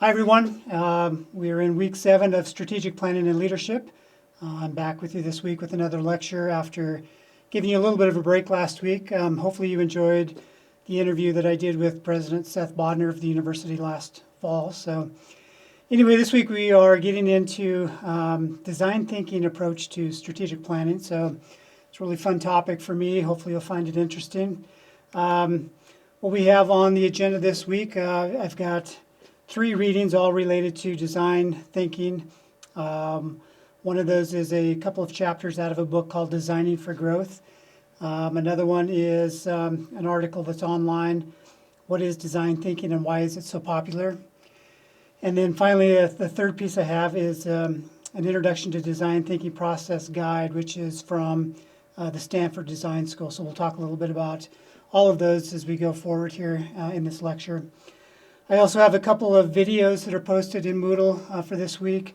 Hi, everyone. We are in week 7 of strategic planning and leadership. I'm back with you this week with another lecture after giving you a little bit of a break last week. Hopefully, you enjoyed the interview that I did with President Seth Bodnar of the university last fall. So, anyway, this week we are getting into design thinking approach to strategic planning. So, it's a really fun topic for me. Hopefully, you'll find it interesting. What we have on the agenda this week, I've got 3 readings, all related to design thinking. One of those is a couple of chapters out of a book called Designing for Growth. Another one is an article that's online, What is Design Thinking and Why is it so popular? And then finally, the third piece I have is an Introduction to Design Thinking Process Guide, which is from the Stanford Design School. So we'll talk a little bit about all of those as we go forward here in this lecture. I also have a couple of videos that are posted in Moodle for this week.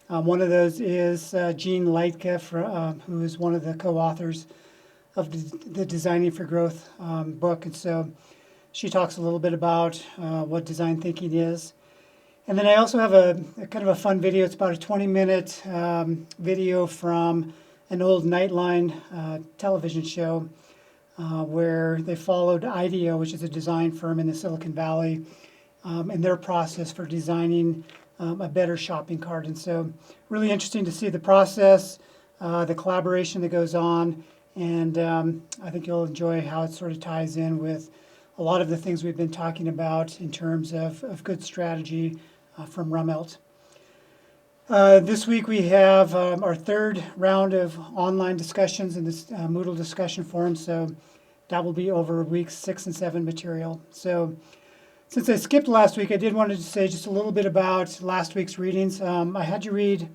One of those is Jean Leitka, who is one of the co-authors of the Designing for Growth book. And so she talks a little bit about what design thinking is. And then I also have a kind of a fun video. It's about a 20-minute video from an old Nightline television show where they followed IDEO, which is a design firm in the Silicon Valley, and their process for designing a better shopping cart. And so really interesting to see the process, the collaboration that goes on, and I think you'll enjoy how it sort of ties in with a lot of the things we've been talking about in terms of good strategy from Rummelt. This week we have our third round of online discussions in this Moodle discussion forum, so that will be over weeks 6 and 7 material. So since I skipped last week, I did want to say just a little bit about last week's readings. I had you read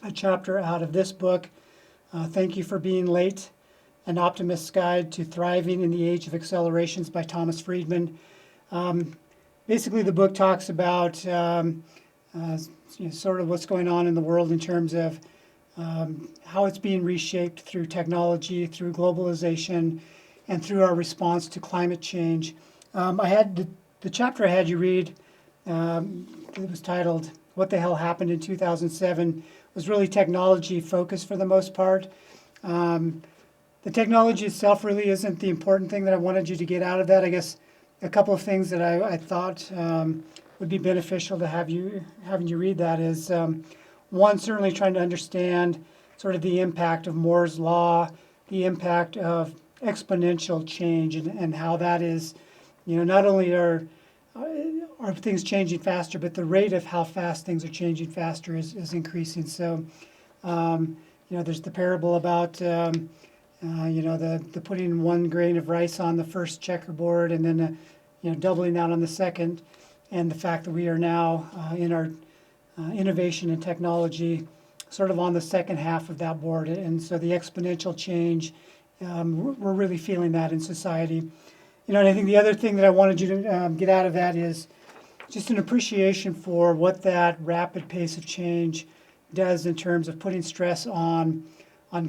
a chapter out of this book, Thank You for Being Late, An Optimist's Guide to Thriving in the Age of Accelerations by Thomas Friedman. Basically, the book talks about sort of what's going on in the world in terms of how it's being reshaped through technology, through globalization, and through our response to climate change. I had the chapter I had you read, it was titled, What the Hell Happened in 2007, was really technology focused for the most part. The technology itself really isn't the important thing that I wanted you to get out of that. I guess a couple of things that I thought would be beneficial to having you read that is, one, certainly trying to understand sort of the impact of Moore's Law, the impact of exponential change, and how that is, not only are things changing faster, but the rate of how fast things are changing faster is increasing. So, there's the parable about, the putting 1 grain of rice on the first checkerboard and then, doubling that on the second, and the fact that we are now in our innovation and technology sort of on the second half of that board. And so the exponential change, we're really feeling that in society. And I think the other thing that I wanted you to get out of that is just an appreciation for what that rapid pace of change does in terms of putting stress on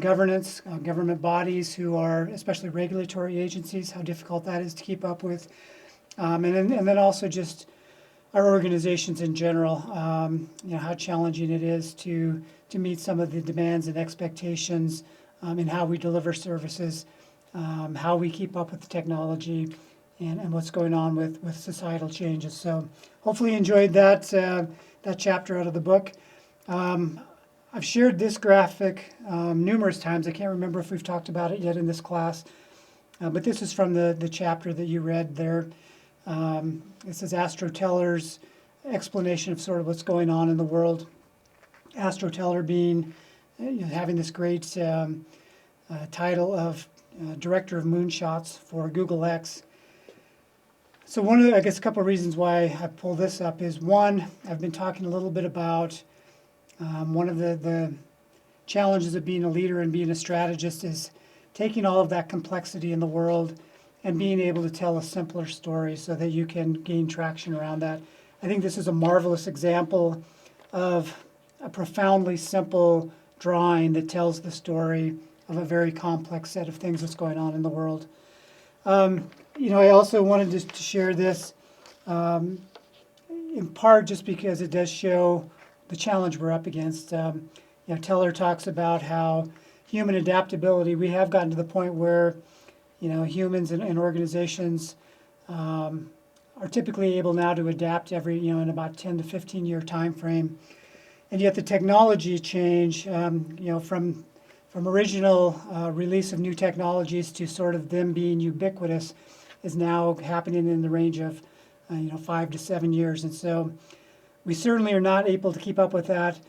governance, government bodies who are, especially regulatory agencies, how difficult that is to keep up with. And then also just our organizations in general, how challenging it is to meet some of the demands and expectations in how we deliver services, how we keep up with the technology, and what's going on with societal changes. So hopefully you enjoyed that chapter out of the book. I've shared this graphic numerous times. I can't remember if we've talked about it yet in this class, but this is from the chapter that you read there. It says AstroTeller's explanation of sort of what's going on in the world. AstroTeller being, having this great title of Director of Moonshots for Google X. So one of the, I guess, a couple of reasons why I pull this up is, one, I've been talking a little bit about one of the challenges of being a leader and being a strategist is taking all of that complexity in the world and being able to tell a simpler story so that you can gain traction around that. I think this is a marvelous example of a profoundly simple drawing that tells the story of a very complex set of things that's going on in the world. I also wanted to share this. in part just because it does show the challenge we're up against. Teller talks about how human adaptability, we have gotten to the point where, humans and organizations are typically able now to adapt in about 10 to 15 year time frame. And yet the technology change, from original release of new technologies to sort of them being ubiquitous is now happening in the range of 5 to 7 years. And so we certainly are not able to keep up with that.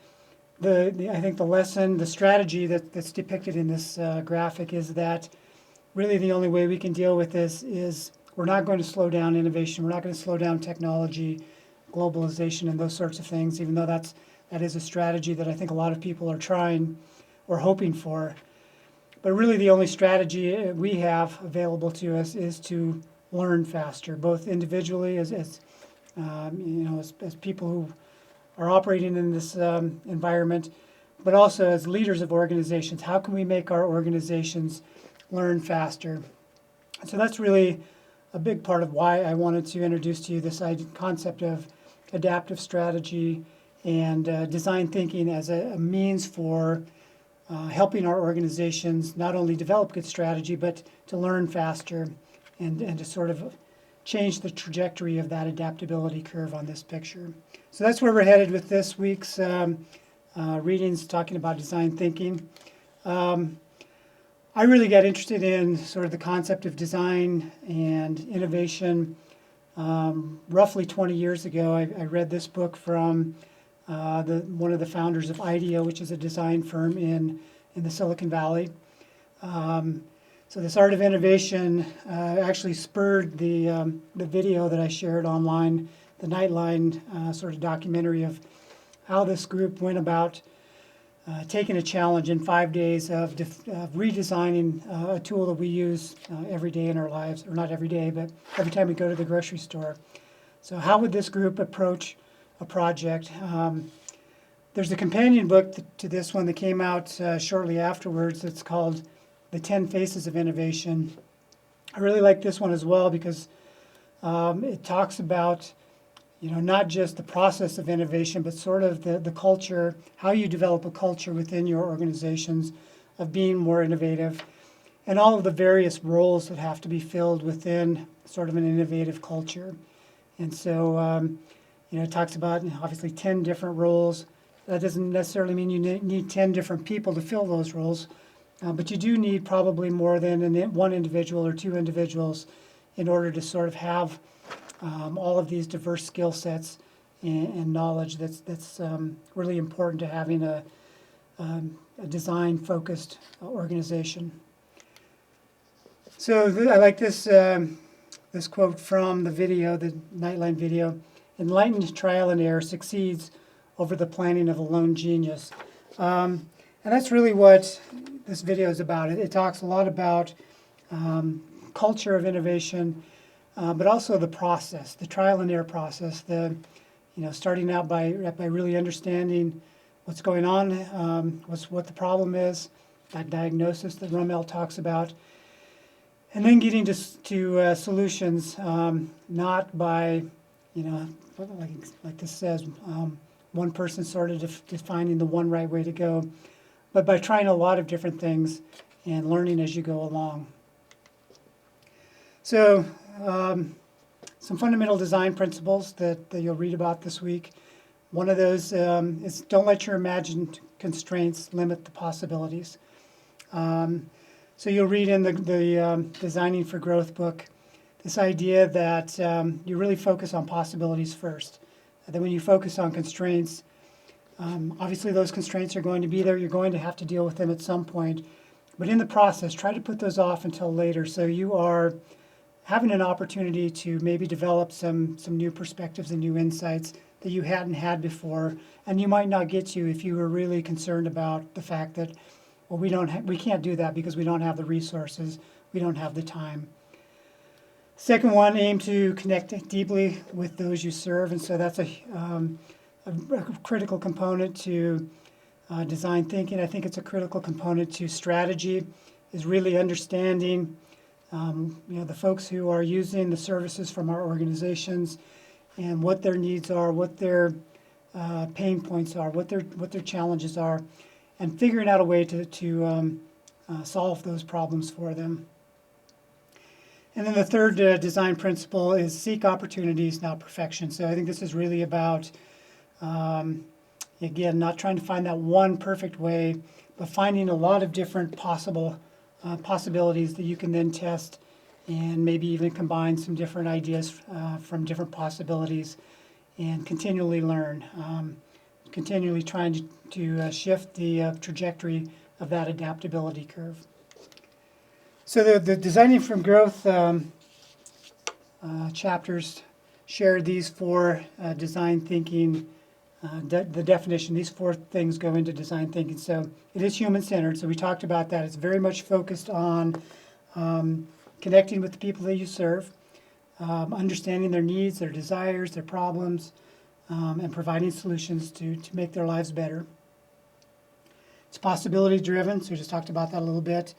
I think the strategy that's depicted in this graphic is that really the only way we can deal with this is we're not going to slow down innovation. We're not going to slow down technology, globalization, and those sorts of things, even though that is a strategy that I think a lot of people are trying or hoping for. But really the only strategy we have available to us is to learn faster, both individually as people who are operating in this environment, but also as leaders of organizations. How can we make our organizations learn faster? So that's really a big part of why I wanted to introduce to you this concept of adaptive strategy and design thinking as a means for helping our organizations not only develop good strategy, but to learn faster and to sort of change the trajectory of that adaptability curve on this picture. So that's where we're headed with this week's readings talking about design thinking. I really got interested in sort of the concept of design and innovation roughly 20 years ago. I read this book from one of the founders of IDEO, which is a design firm in the Silicon Valley. So this art of innovation actually spurred the video that I shared online, the Nightline sort of documentary of how this group went about taking a challenge in 5 days of redesigning a tool that we use every day in our lives, or not every day, but every time we go to the grocery store. So how would this group approach a project? There's a companion book to this one that came out shortly afterwards. It's called The 10 Faces of Innovation. I really like this one as well because it talks about not just the process of innovation, but sort of the culture, how you develop a culture within your organizations of being more innovative, and all of the various roles that have to be filled within sort of an innovative culture. And so, it talks about obviously 10 different roles. That doesn't necessarily mean you need 10 different people to fill those roles, but you do need probably more than one individual or two individuals in order to sort of have all of these diverse skill sets and knowledge that's really important to having a design-focused organization. So I like this quote from the video, the Nightline video: "Enlightened trial and error succeeds over the planning of a lone genius." And that's really what this video is about. It talks a lot about culture of innovation, but also the process, the trial and error process, starting out by really understanding what's going on, what the problem is, that diagnosis that Rommel talks about, and then getting to solutions, not by, like this says, one person sort of defining the one right way to go, but by trying a lot of different things and learning as you go along. So some fundamental design principles that you'll read about this week. One of those is don't let your imagined constraints limit the possibilities. So you'll read in the Designing for Growth book this idea that you really focus on possibilities first. That when you focus on constraints, obviously those constraints are going to be there. You're going to have to deal with them at some point. But in the process, try to put those off until later so you are having an opportunity to maybe develop some new perspectives and new insights that you hadn't had before, and you might not get to if you were really concerned about the fact that, well, we can't do that because we don't have the resources, we don't have the time. Second one, aim to connect deeply with those you serve, and so that's a critical component to design thinking. I think it's a critical component to strategy, is really understanding the folks who are using the services from our organizations and what their needs are, what their pain points are, what their challenges are, and figuring out a way to solve those problems for them. And then the third design principle is seek opportunities, not perfection. So I think this is really about, again, not trying to find that one perfect way, but finding a lot of different possibilities that you can then test and maybe even combine some different ideas from different possibilities and continually learn, continually trying to shift the trajectory of that adaptability curve. So the Designing from Growth chapters share these four design thinking, the definition, these four things go into design thinking. So it is human-centered, so we talked about that. It's very much focused on connecting with the people that you serve, understanding their needs, their desires, their problems, and providing solutions to make their lives better. It's possibility-driven, so we just talked about that a little bit.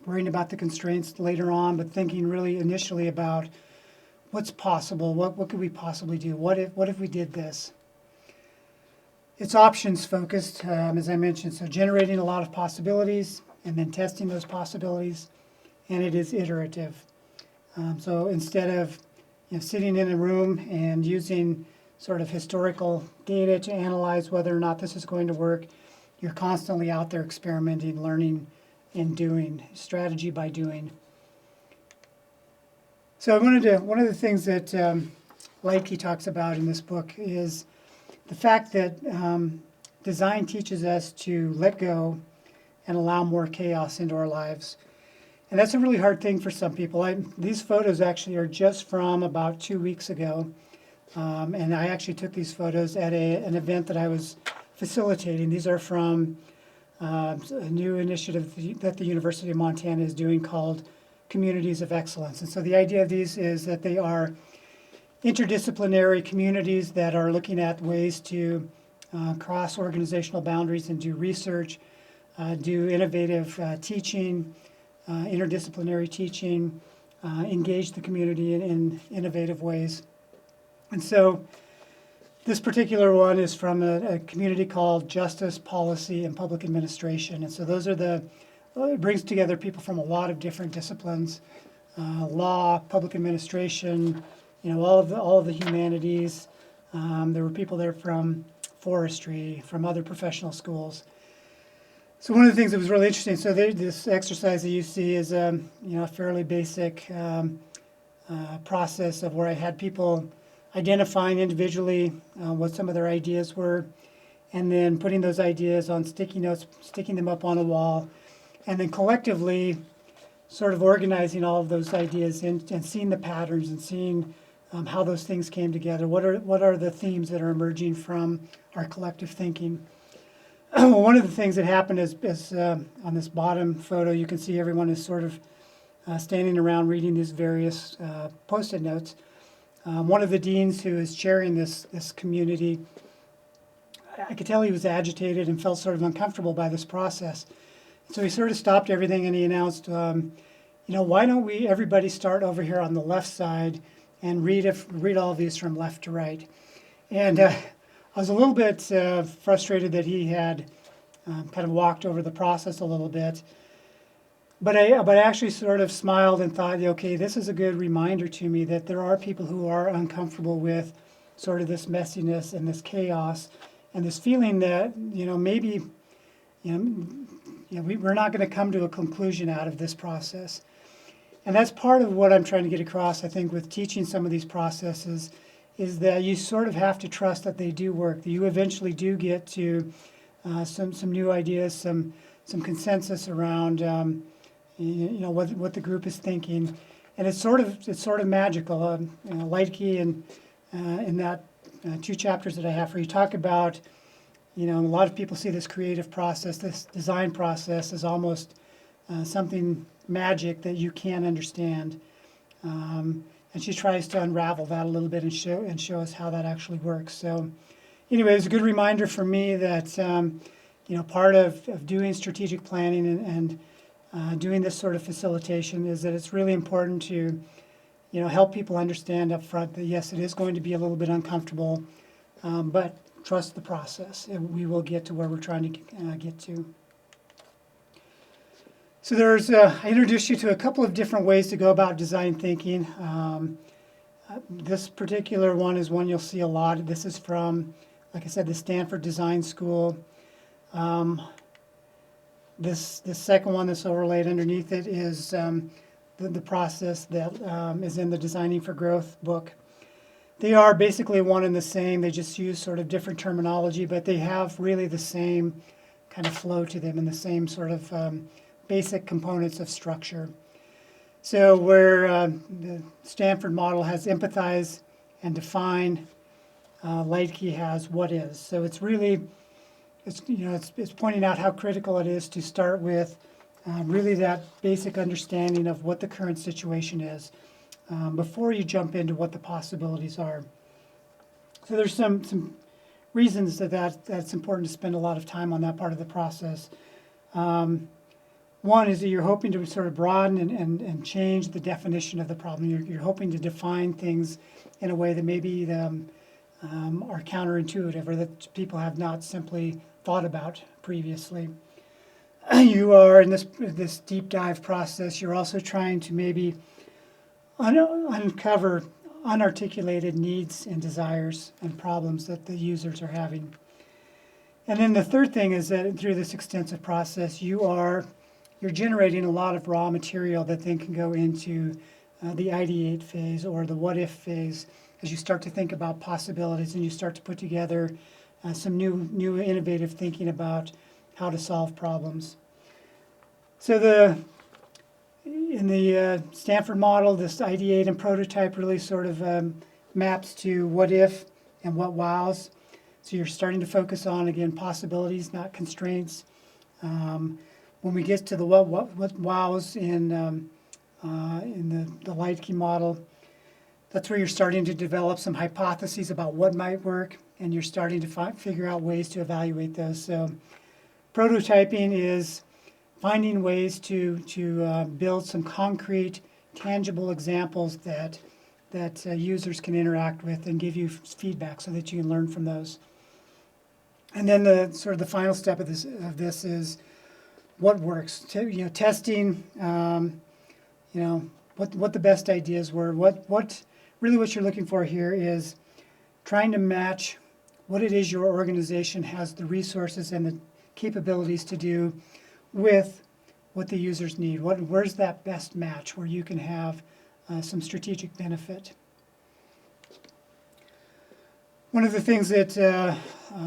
Worrying about the constraints later on, but thinking really initially about what's possible, what could we possibly do, what if we did this. It's options focused, as I mentioned, so generating a lot of possibilities and then testing those possibilities, and it is iterative. So instead of sitting in a room and using sort of historical data to analyze whether or not this is going to work, you're constantly out there experimenting, learning, and doing, strategy by doing. So one of the things that Liedtke talks about in this book is the fact that design teaches us to let go and allow more chaos into our lives. And that's a really hard thing for some people. These photos actually are just from about 2 weeks ago. And I actually took these photos at an event that I was facilitating. These are from a new initiative that the University of Montana is doing called Communities of Excellence. And so the idea of these is that they are interdisciplinary communities that are looking at ways to cross organizational boundaries and do research, do innovative teaching, interdisciplinary teaching, engage the community in innovative ways. And so this particular one is from a community called Justice, Policy, and Public Administration. And so those are it brings together people from a lot of different disciplines, law, public administration, all of the humanities. There were people there from forestry, from other professional schools. So one of the things that was really interesting, so this exercise that you see is a fairly basic process of where I had people identifying individually what some of their ideas were, and then putting those ideas on sticky notes, sticking them up on a wall, and then collectively sort of organizing all of those ideas and seeing the patterns and seeing how those things came together. What are the themes that are emerging from our collective thinking? One of the things that happened is on this bottom photo, you can see everyone is sort of standing around reading these various Post-it notes. One of the deans who is chairing this community, I could tell he was agitated and felt sort of uncomfortable by this process. So he sort of stopped everything and he announced, why don't we everybody start over here on the left side and read all of these from left to right. And I was a little bit frustrated that he had kind of walked over the process a little bit. But I actually sort of smiled and thought, okay, this is a good reminder to me that there are people who are uncomfortable with sort of this messiness and this chaos and this feeling that, maybe, we're not going to come to a conclusion out of this process. And that's part of what I'm trying to get across, I think, with teaching some of these processes, is that you sort of have to trust that they do work, that you eventually do get to some new ideas, some consensus around what the group is thinking, and it's sort of magical. Liedtke and in that 2 chapters that I have for you talk about, a lot of people see this creative process, this design process as almost something magic that you can't understand, and she tries to unravel that a little bit and show us how that actually works. So, anyway, it's a good reminder for me that part of doing strategic planning and doing this sort of facilitation is that it's really important to, help people understand up front that yes, it is going to be a little bit uncomfortable, but trust the process, and we will get to where we're trying to get to. So I introduced you to a couple of different ways to go about design thinking. This particular one is one you'll see a lot. This is from, like I said, the Stanford Design School. This second one that's overlaid underneath it is the process that is in the Designing for Growth book. They are basically one and the same. They just use sort of different terminology, but they have really the same kind of flow to them and the same sort of basic components of structure. So where the Stanford model has empathize and define, Liedtke has what is. So it's really, it's pointing out how critical it is to start with really that basic understanding of what the current situation is before you jump into what the possibilities are. So there's some reasons that's important to spend a lot of time on that part of the process. One is that you're hoping to sort of broaden and change the definition of the problem. You're hoping to define things in a way that maybe are counterintuitive or that people have not simply thought about previously. You are in this deep dive process. You're also trying to maybe uncover unarticulated needs and desires and problems that the users are having. And then the third thing is that through this extensive process, you're generating a lot of raw material that then can go into the ideate phase or the what if phase as you start to think about possibilities and you start to put together some new innovative thinking about how to solve problems. So in the Stanford model, this ideate and prototype really sort of maps to what if and what wows. So you're starting to focus on, again, possibilities, not constraints. When we get to the what wows in the Liedtke model, that's where you're starting to develop some hypotheses about what might work, and you're starting to figure out ways to evaluate those. So prototyping is finding ways to build some concrete, tangible examples that users can interact with and give you feedback so that you can learn from those. And then the final step of this is what works. Testing. What the best ideas were. What you're looking for here is trying to match what it is your organization has the resources and the capabilities to do with what the users need. Where's that best match where you can have some strategic benefit? One of the things that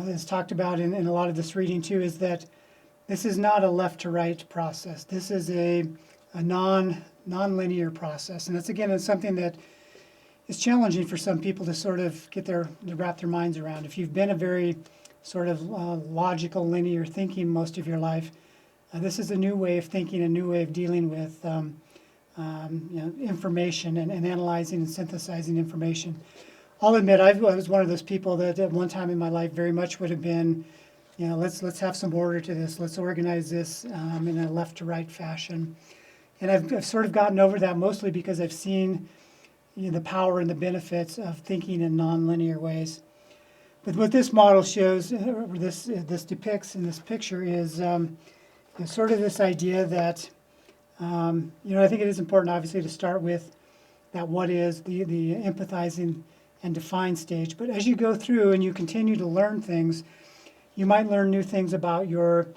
is talked about in a lot of this reading too is that this is not a left to right process. This is a non-linear process, and it's something that is challenging for some people to sort of wrap their minds around. If you've been a very sort of logical, linear thinking most of your life, this is a new way of thinking, a new way of dealing with information and analyzing and synthesizing information. I'll admit I was one of those people that at one time in my life very much would have been, let's have some order to this. Let's organize this in a left to right fashion. And I've sort of gotten over that mostly because I've seen the power and the benefits of thinking in nonlinear ways. But what this model shows, or this depicts in this picture, is sort of this idea that I think it is important, obviously, to start with that what is the empathizing and define stage. But as you go through and you continue to learn things, you might learn new things about your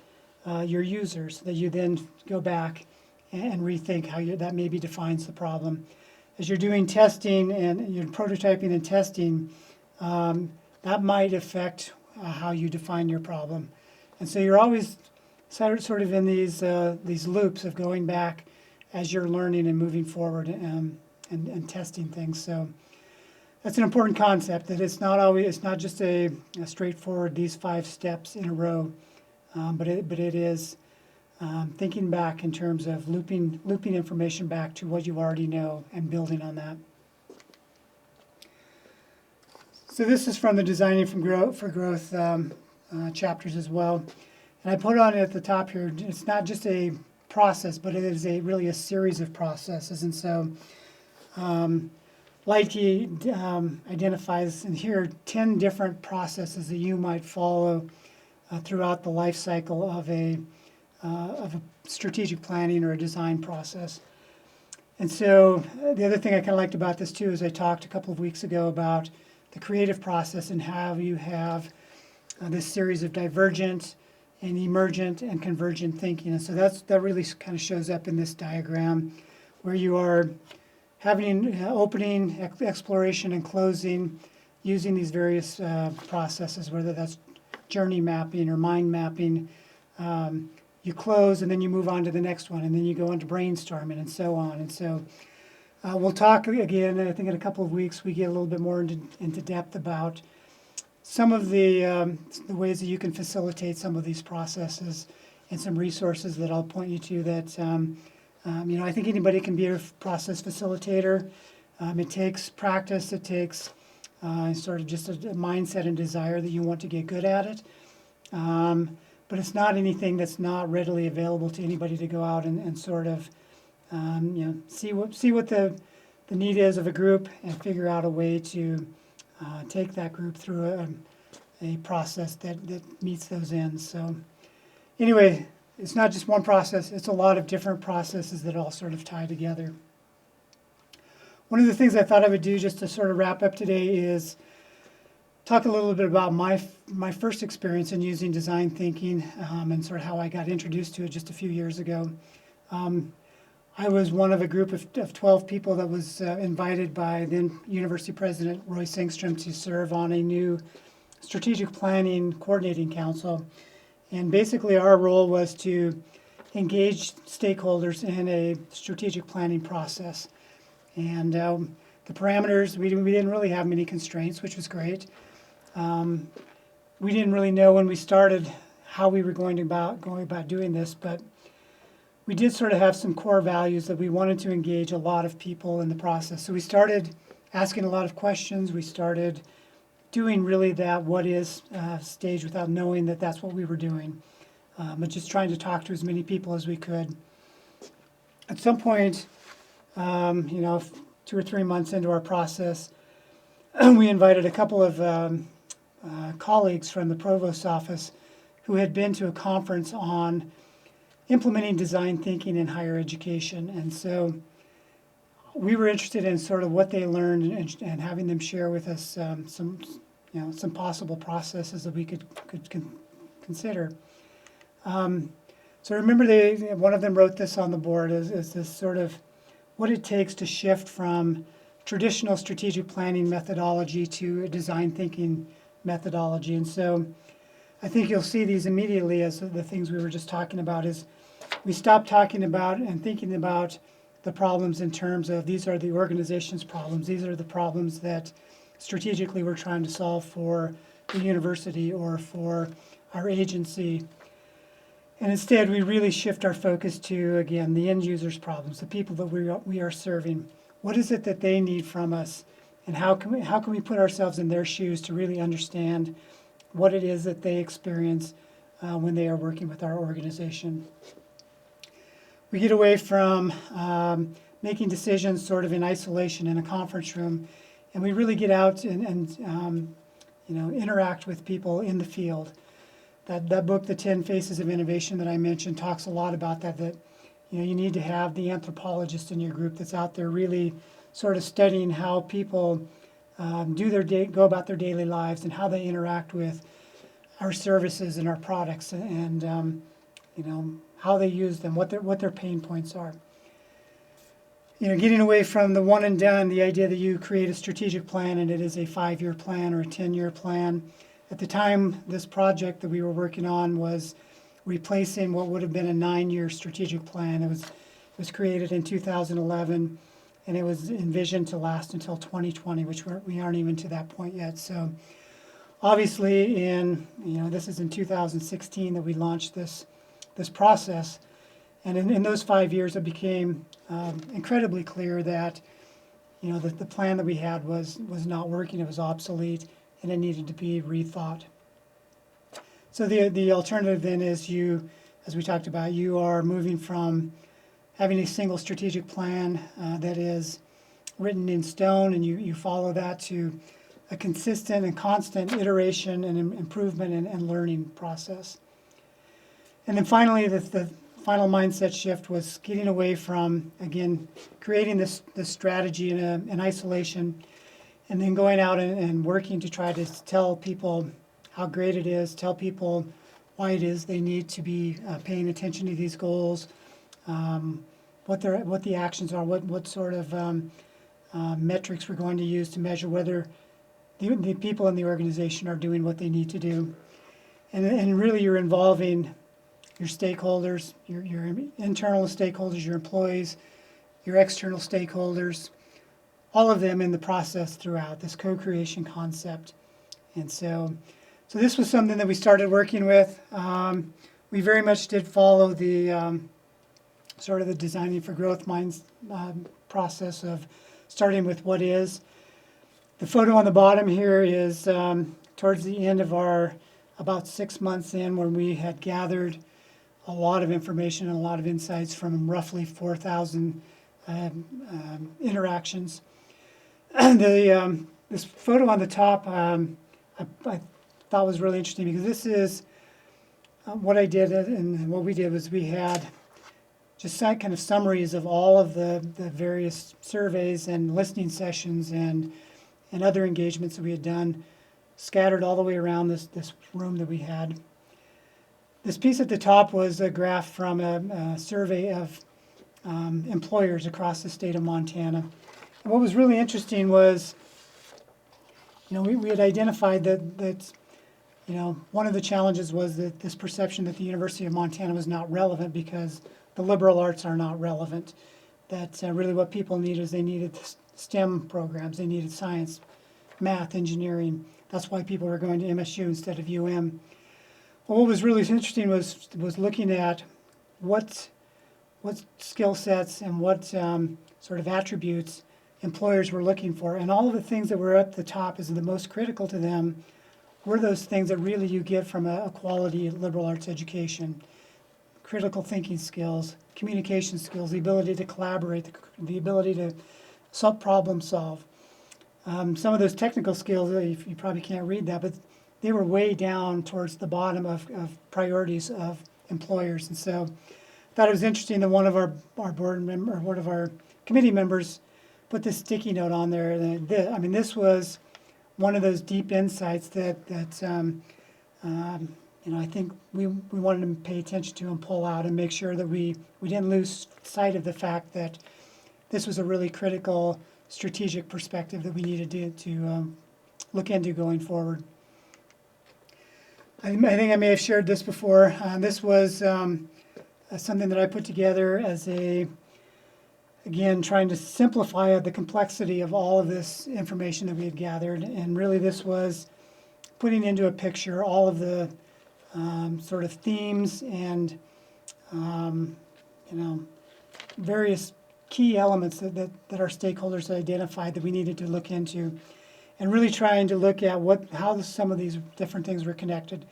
users that you then go back and rethink how that maybe defines the problem. As you're doing testing and you're prototyping and testing, that might affect how you define your problem. And so you're always sort of in these loops of going back as you're learning and moving forward and testing things. So that's an important concept, that it's not just a straightforward these 5 steps in a row, but it is thinking back in terms of looping information back to what you already know and building on that. So this is from the Designing for Growth chapters as well. And I put on it at the top here, it's not just a process, but it is really a series of processes. And so Lightkey identifies in here 10 different processes that you might follow throughout the life cycle of a strategic planning or a design process. And so the other thing I kind of liked about this too is I talked a couple of weeks ago about the creative process and how you have this series of divergent and emergent and convergent thinking. And so that really kind of shows up in this diagram where you are having opening, exploration, and closing using these various processes, whether that's journey mapping or mind mapping. You close and then you move on to the next one, and then you go into brainstorming and so on. And so we'll talk again, I think in a couple of weeks, we get a little bit more into depth about some of the ways that you can facilitate some of these processes and some resources that I'll point you to that, I think anybody can be a process facilitator. It takes practice, it takes sort of just a mindset and desire that you want to get good at it. But it's not anything that's not readily available to anybody to go out and sort of, see what the need is of a group and figure out a way to take that group through a process that meets those ends. So anyway, it's not just one process, it's a lot of different processes that all sort of tie together. One of the things I thought I would do just to sort of wrap up today is talk a little bit about my first experience in using design thinking and sort of how I got introduced to it just a few years ago. I was one of a group of 12 people that was invited by then University President Roy Sengstrom to serve on a new strategic planning coordinating council. And basically our role was to engage stakeholders in a strategic planning process. And the parameters, we didn't really have many constraints, which was great. We didn't really know when we started how we were going about doing this, but we did sort of have some core values that we wanted to engage a lot of people in the process. So we started asking a lot of questions. We started doing really that what is stage without knowing that that's what we were doing, but just trying to talk to as many people as we could. At some point, 2 or 3 months into our process, we invited a couple of colleagues from the provost's office who had been to a conference on implementing design thinking in higher education. And so we were interested in sort of what they learned and having them share with us some possible processes that we could consider. So remember, one of them wrote this on the board as this sort of what it takes to shift from traditional strategic planning methodology to a design thinking methodology. And so I think you'll see these immediately as the things we were just talking about is we stopped talking about and thinking about the problems in terms of these are the organization's problems. These are the problems that strategically we're trying to solve for the university or for our agency. And instead, we really shift our focus to, again, the end user's problems, the people that we are serving. What is it that they need from us? And how can we put ourselves in their shoes to really understand what it is that they experience when they are working with our organization? We get away from making decisions sort of in isolation in a conference room, and we really get out and interact with people in the field. That book, The 10 Faces of Innovation that I mentioned, talks a lot about that you need to have the anthropologist in your group that's out there really sort of studying how people go about their daily lives and how they interact with our services and our products and how they use them, what their pain points are. Getting away from the one and done, the idea that you create a strategic plan and it is a 5-year plan or a 10-year plan. At the time, this project that we were working on was replacing what would have been a 9-year strategic plan. It was created in 2011, and it was envisioned to last until 2020, which we aren't even to that point yet. So obviously this is in 2016 that we launched this process. And in those 5 years, it became incredibly clear that the plan that we had was not working. It was obsolete, and it needed to be rethought. So the alternative then is as we talked about, you are moving from having a single strategic plan that is written in stone, and you follow that to a consistent and constant iteration and improvement and learning process. And then finally, the final mindset shift was getting away from, again, creating this strategy in isolation, and then going out and working to try to tell people how great it is, tell people why it is they need to be paying attention to these goals, what the actions are, what sort of metrics we're going to use to measure whether the people in the organization are doing what they need to do. And really you're involving your stakeholders, your internal stakeholders, your employees, your external stakeholders, all of them in the process throughout this co-creation concept. And so this was something that we started working with. We very much did follow the sort of the designing for growth minds process of starting with what is. The photo on the bottom here is towards the end of our about 6 months in, when we had gathered a lot of information and a lot of insights from roughly 4,000 interactions. This photo on the top I thought was really interesting, because this is what I did, and what we did was we had just kind of summaries of all of the various surveys and listening sessions and other engagements that we had done, scattered all the way around this room that we had. This piece at the top was a graph from a survey of employers across the state of Montana. And what was really interesting was, we had identified that one of the challenges was that this perception that the University of Montana was not relevant because the liberal arts are not relevant. That really what people need is they needed STEM programs, they needed science, math, engineering. That's why people were going to MSU instead of UM. Well, what was really interesting was looking at what skill sets and what sort of attributes employers were looking for. And all of the things that were at the top as the most critical to them were those things that really you get from a quality liberal arts education. Critical thinking skills, communication skills, the ability to collaborate, the ability to problem solve. Some of those technical skills, you probably can't read that, but they were way down towards the bottom of priorities of employers. And so I thought it was interesting that one of our board member, or one of our committee members, put this sticky note on there. This was one of those deep insights that I think we wanted to pay attention to and pull out and make sure that we didn't lose sight of the fact that this was a really critical strategic perspective that we needed to look into going forward. I think I may have shared this before. This was something that I put together as again, trying to simplify the complexity of all of this information that we had gathered. And really this was putting into a picture all of the sort of themes and various key elements that our stakeholders identified that we needed to look into, and really trying to look at how some of these different things were connected.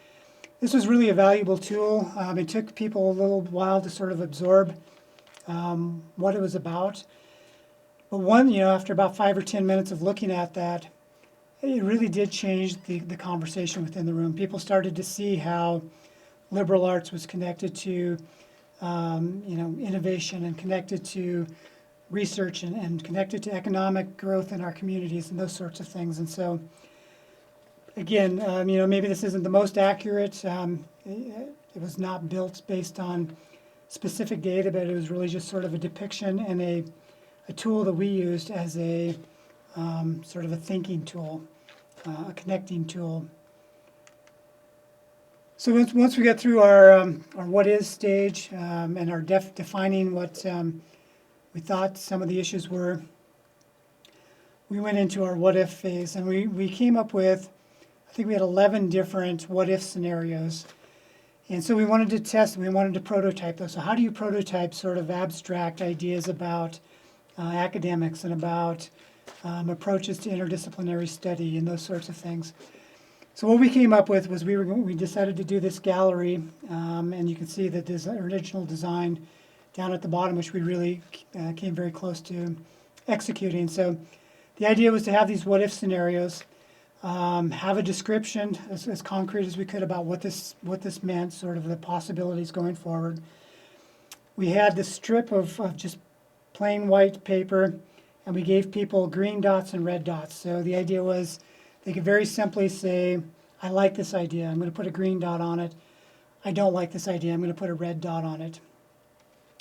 This was really a valuable tool. It took people a little while to sort of absorb what it was about. But after about 5 or 10 minutes of looking at that, it really did change the conversation within the room. People started to see how liberal arts was connected to innovation, and connected to research, and connected to economic growth in our communities and those sorts of things. And so, again, maybe this isn't the most accurate. It was not built based on specific data, but it was really just sort of a depiction and a tool that we used as a sort of a thinking tool, a connecting tool. So once we got through our what is stage and our defining what we thought some of the issues were, we went into our what if phase, and we came up with, I think we had 11 different what if scenarios. And so we wanted to test, we wanted to prototype those. So how do you prototype sort of abstract ideas about academics and about approaches to interdisciplinary study and those sorts of things? So what we came up with was we decided to do this gallery, and you can see the original design down at the bottom, which we really came very close to executing. So the idea was to have these what if scenarios, have a description as concrete as we could about what this meant, sort of the possibilities going forward. We had this strip of just plain white paper, and we gave people green dots and red dots. So the idea was they could very simply say, I like this idea, I'm going to put a green dot on it. I don't like this idea, I'm going to put a red dot on it.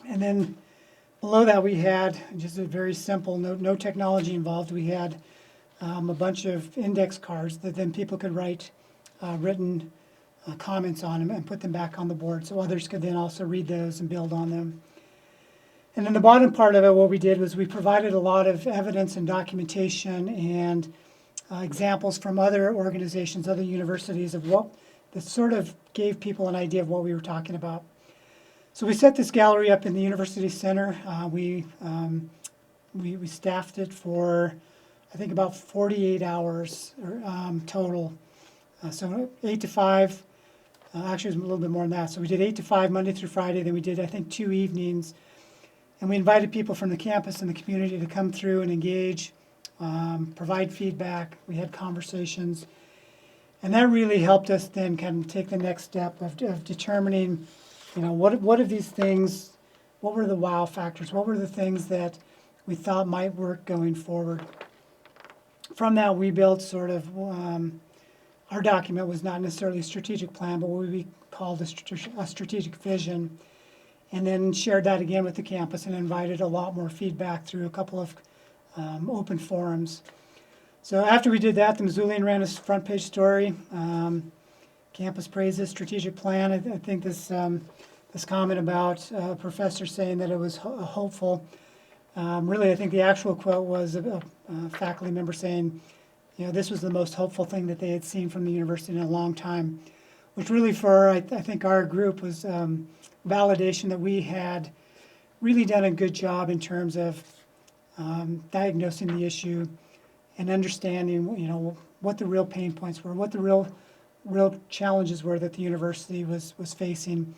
And then below that we had just a very simple, no technology involved. We had a bunch of index cards that then people could write written comments on them and put them back on the board so others could then also read those and build on them. And then the bottom part of it, what we did was we provided a lot of evidence and documentation and examples from other organizations, other universities of what that sort of gave people an idea of what we were talking about. So we set this gallery up in the University Center. We staffed it for, I think, about 48 hours total. So 8 to 5. Actually, it was a little bit more than that. So we did 8 to 5 Monday through Friday. Then we did, I think, 2 evenings. And we invited people from the campus and the community to come through and engage, provide feedback. We had conversations. And that really helped us then kind of take the next step of determining, what of these things, what were the wow factors? What were the things that we thought might work going forward? From that, we built sort of, our document was not necessarily a strategic plan, but what we called a strategic vision, and then shared that again with the campus and invited a lot more feedback through a couple of open forums. So after we did that, the Missoulian ran a front page story. Campus praises strategic plan. I think this comment about a professor saying that it was hopeful. Really, I think the actual quote was a faculty member saying, this was the most hopeful thing that they had seen from the university in a long time, which really for, I think, our group was validation that we had really done a good job in terms of diagnosing the issue and understanding, what the real pain points were, what the real challenges were that the university was facing,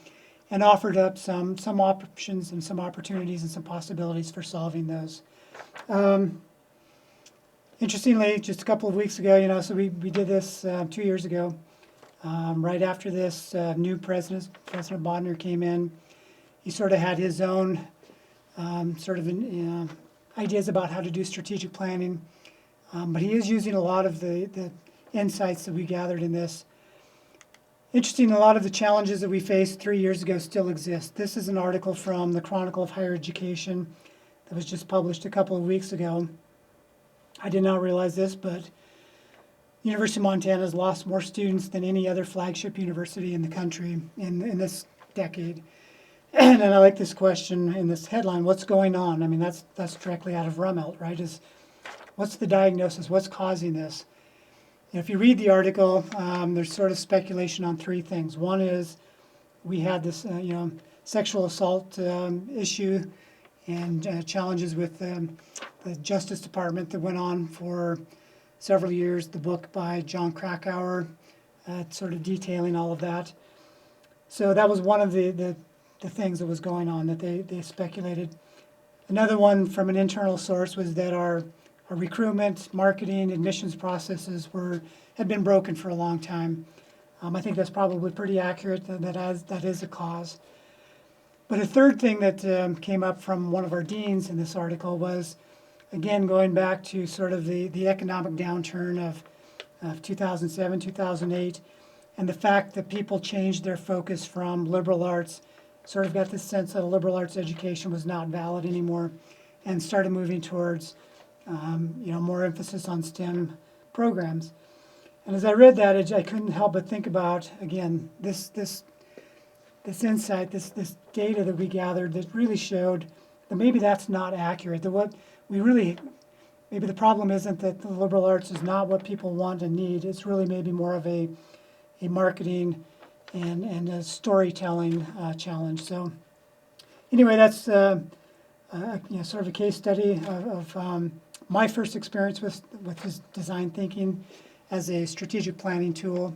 and offered up some options and some opportunities and some possibilities for solving those. Interestingly, just a couple of weeks ago, so we did this 2 years ago. Right after this, new President Bodnar came in. He sort of had his own ideas about how to do strategic planning, but he is using a lot of the insights that we gathered in this. Interesting, a lot of the challenges that we faced 3 years ago still exist. This is an article from the Chronicle of Higher Education that was just published a couple of weeks ago. I did not realize this, but University of Montana has lost more students than any other flagship university in the country in this decade. And I like this question in this headline, what's going on? I mean, that's directly out of Rummelt, right? What's the diagnosis? What's causing this? If you read the article, there's sort of speculation on three things. One is we had this, sexual assault issue and challenges with the Justice Department that went on for several years. The book by John Krakauer, sort of detailing all of that. So that was one of the things that was going on that they speculated. Another one from an internal source was that our recruitment, marketing, admissions processes had been broken for a long time. I think that's probably pretty accurate. That is a cause. But a third thing that came up from one of our deans in this article was, again, going back to sort of the economic downturn of 2007, 2008, and the fact that people changed their focus from liberal arts, sort of got this sense that a liberal arts education was not valid anymore, and started moving towards more emphasis on STEM programs. And as I read that, I couldn't help but think about, again, this insight, this data that we gathered that really showed that maybe that's not accurate. That maybe the problem isn't that the liberal arts is not what people want and need. It's really maybe more of a marketing and a storytelling challenge. So anyway, that's sort of a case study of my first experience with this design thinking as a strategic planning tool.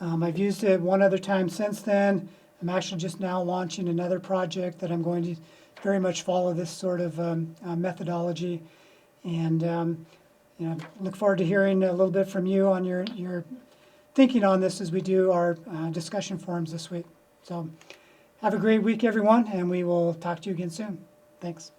I've used it one other time since then. I'm actually just now launching another project that I'm going to very much follow this sort of methodology. And look forward to hearing a little bit from you on your thinking on this as we do our discussion forums this week. So have a great week, everyone, and we will talk to you again soon. Thanks.